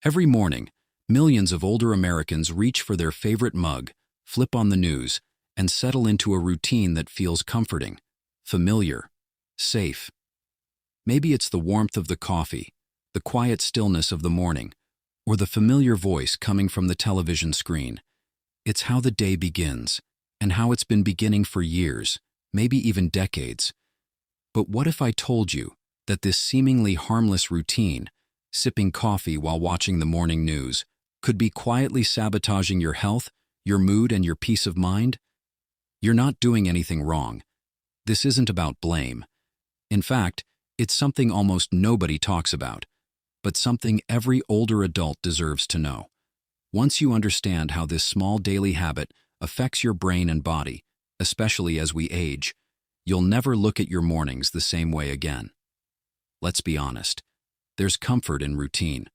Every morning, millions of older Americans reach for their favorite mug, flip on the news, and settle into a routine that feels comforting, familiar, safe. Maybe it's the warmth of the coffee, the quiet stillness of the morning, or the familiar voice coming from the television screen. It's how the day begins, and how it's been beginning for years, maybe even decades. But what if I told you that this seemingly harmless routine, sipping coffee while watching the morning news, could be quietly sabotaging your health, your mood, and your peace of mind? You're not doing anything wrong. This isn't about blame. In fact, it's something almost nobody talks about, but something every older adult deserves to know. Once you understand how this small daily habit affects your brain and body, especially as we age, you'll never look at your mornings the same way again. Let's be honest. There's comfort in routine.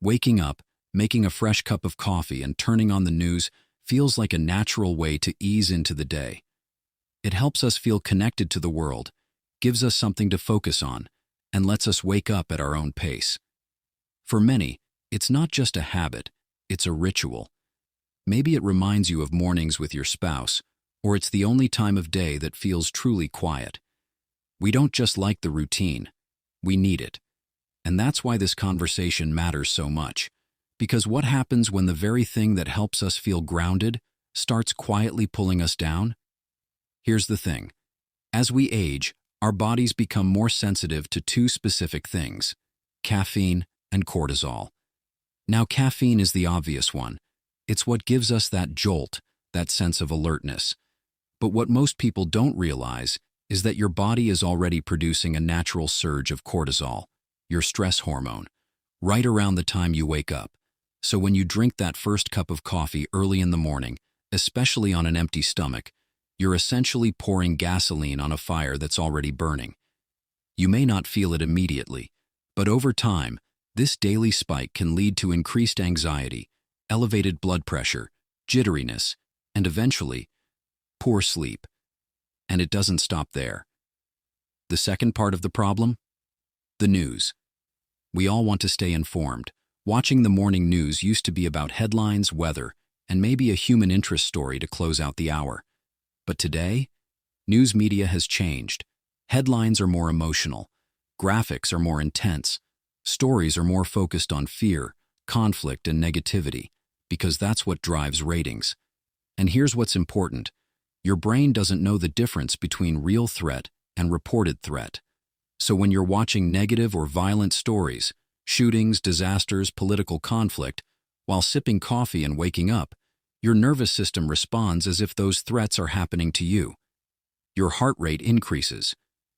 Waking up, making a fresh cup of coffee, and turning on the news feels like a natural way to ease into the day. It helps us feel connected to the world, gives us something to focus on, and lets us wake up at our own pace. For many, it's not just a habit, it's a ritual. Maybe it reminds you of mornings with your spouse, or it's the only time of day that feels truly quiet. We don't just like the routine, we need it. And that's why this conversation matters so much. Because what happens when the very thing that helps us feel grounded starts quietly pulling us down? Here's the thing. As we age, our bodies become more sensitive to two specific things: caffeine and cortisol. Now, caffeine is the obvious one. It's what gives us that jolt, that sense of alertness. But what most people don't realize is that your body is already producing a natural surge of cortisol, your stress hormone, right around the time you wake up. So when you drink that first cup of coffee early in the morning, especially on an empty stomach, you're essentially pouring gasoline on a fire that's already burning. You may not feel it immediately, but over time, this daily spike can lead to increased anxiety, elevated blood pressure, jitteriness, and eventually, poor sleep. And it doesn't stop there. The second part of the problem? The news. We all want to stay informed. Watching the morning news used to be about headlines, weather, and maybe a human interest story to close out the hour. But today, news media has changed. Headlines are more emotional. Graphics are more intense. Stories are more focused on fear, conflict, and negativity, because that's what drives ratings. And here's what's important. Your brain doesn't know the difference between real threat and reported threat. So when you're watching negative or violent stories, shootings, disasters, political conflict, while sipping coffee and waking up, your nervous system responds as if those threats are happening to you. Your heart rate increases,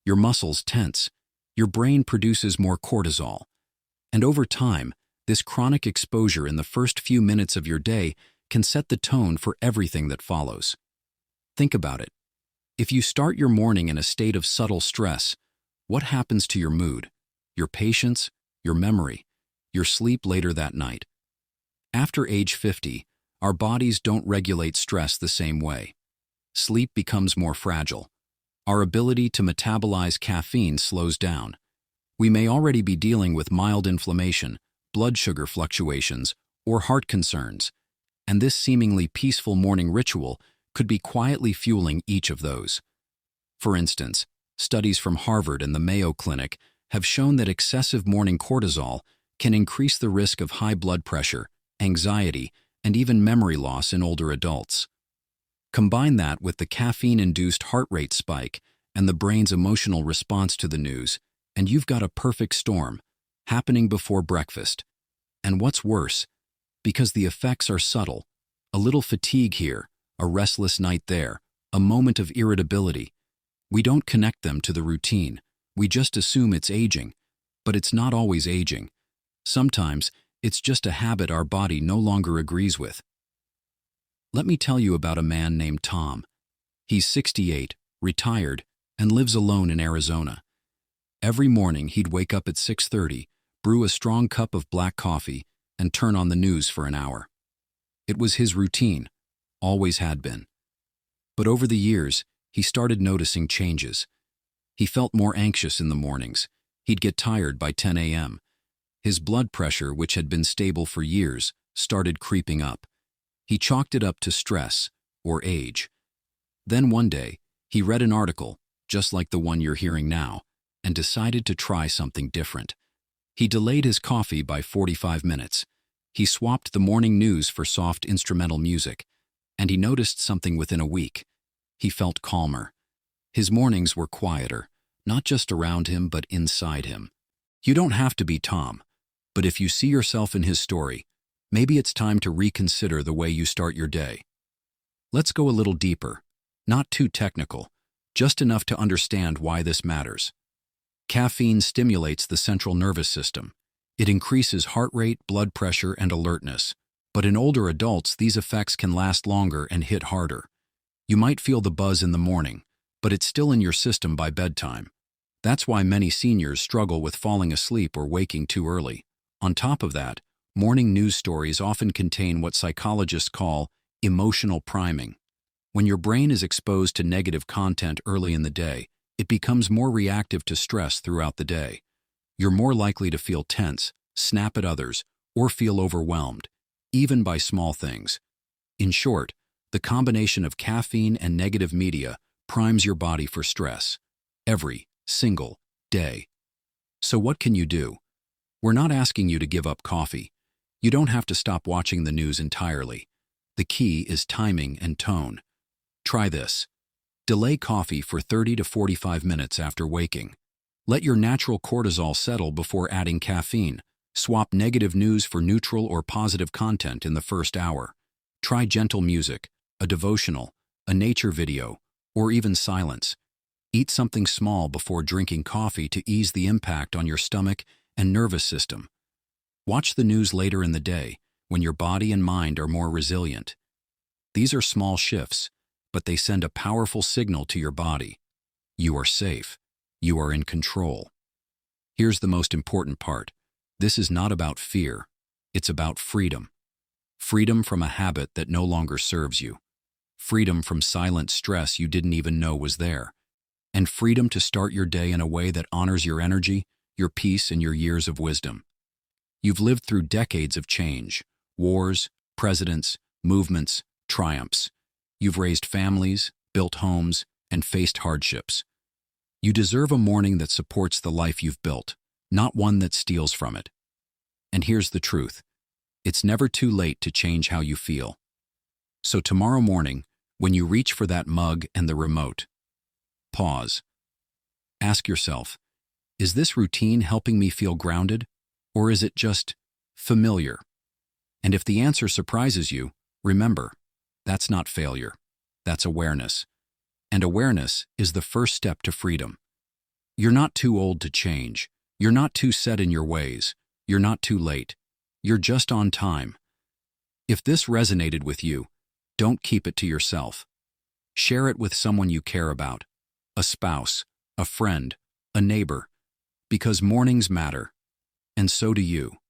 your muscles tense, your brain produces more cortisol. And over time, this chronic exposure in the first few minutes of your day can set the tone for everything that follows. Think about it. If you start your morning in a state of subtle stress, what happens to your mood, your patience, your memory, your sleep later that night? After age 50, our bodies don't regulate stress the same way. Sleep becomes more fragile. Our ability to metabolize caffeine slows down. We may already be dealing with mild inflammation, blood sugar fluctuations, or heart concerns, and this seemingly peaceful morning ritual could be quietly fueling each of those. For instance, studies from Harvard and the Mayo Clinic have shown that excessive morning cortisol can increase the risk of high blood pressure, anxiety, and even memory loss in older adults. Combine that with the caffeine-induced heart rate spike and the brain's emotional response to the news, and you've got a perfect storm happening before breakfast. And what's worse, because the effects are subtle, a little fatigue here, a restless night there, a moment of irritability, we don't connect them to the routine. We just assume it's aging, but it's not always aging. Sometimes, it's just a habit our body no longer agrees with. Let me tell you about a man named Tom. He's 68, retired, and lives alone in Arizona. Every morning he'd wake up at 6:30, brew a strong cup of black coffee, and turn on the news for an hour. It was his routine, always had been. But over the years, he started noticing changes. He felt more anxious in the mornings. He'd get tired by 10 a.m. His blood pressure, which had been stable for years, started creeping up. He chalked it up to stress or age. Then one day, he read an article, just like the one you're hearing now, and decided to try something different. He delayed his coffee by 45 minutes. He swapped the morning news for soft instrumental music, and he noticed something within a week. He felt calmer. His mornings were quieter, not just around him but inside him. You don't have to be Tom, but if you see yourself in his story, maybe it's time to reconsider the way you start your day. Let's go a little deeper, not too technical, just enough to understand why this matters. Caffeine stimulates the central nervous system. It increases heart rate, blood pressure, and alertness. But in older adults, these effects can last longer and hit harder. You might feel the buzz in the morning, but it's still in your system by bedtime. That's why many seniors struggle with falling asleep or waking too early. On top of that, morning news stories often contain what psychologists call emotional priming. When your brain is exposed to negative content early in the day, it becomes more reactive to stress throughout the day. You're more likely to feel tense, snap at others, or feel overwhelmed, even by small things. In short, the combination of caffeine and negative media primes your body for stress every single day. So what can you do? We're not asking you to give up coffee. You don't have to stop watching the news entirely. The key is timing and tone. Try this. Delay coffee for 30 to 45 minutes after waking. Let your natural cortisol settle before adding caffeine. Swap negative news for neutral or positive content in the first hour. Try gentle music, a devotional, a nature video, or even silence. Eat something small before drinking coffee to ease the impact on your stomach and nervous system. Watch the news later in the day, when your body and mind are more resilient. These are small shifts, but they send a powerful signal to your body. You are safe. You are in control. Here's the most important part. This is not about fear. It's about freedom. Freedom from a habit that no longer serves you. Freedom from silent stress you didn't even know was there. And freedom to start your day in a way that honors your energy, your peace, and your years of wisdom. You've lived through decades of change, wars, presidents, movements, triumphs. You've raised families, built homes, and faced hardships. You deserve a morning that supports the life you've built, not one that steals from it. And here's the truth. It's never too late to change how you feel. So tomorrow morning, when you reach for that mug and the remote, pause. Ask yourself, is this routine helping me feel grounded, or is it just familiar? And if the answer surprises you, remember, that's not failure. That's awareness. And awareness is the first step to freedom. You're not too old to change. You're not too set in your ways. You're not too late. You're just on time. If this resonated with you, don't keep it to yourself. Share it with someone you care about, a spouse, a friend, a neighbor, because mornings matter, and so do you.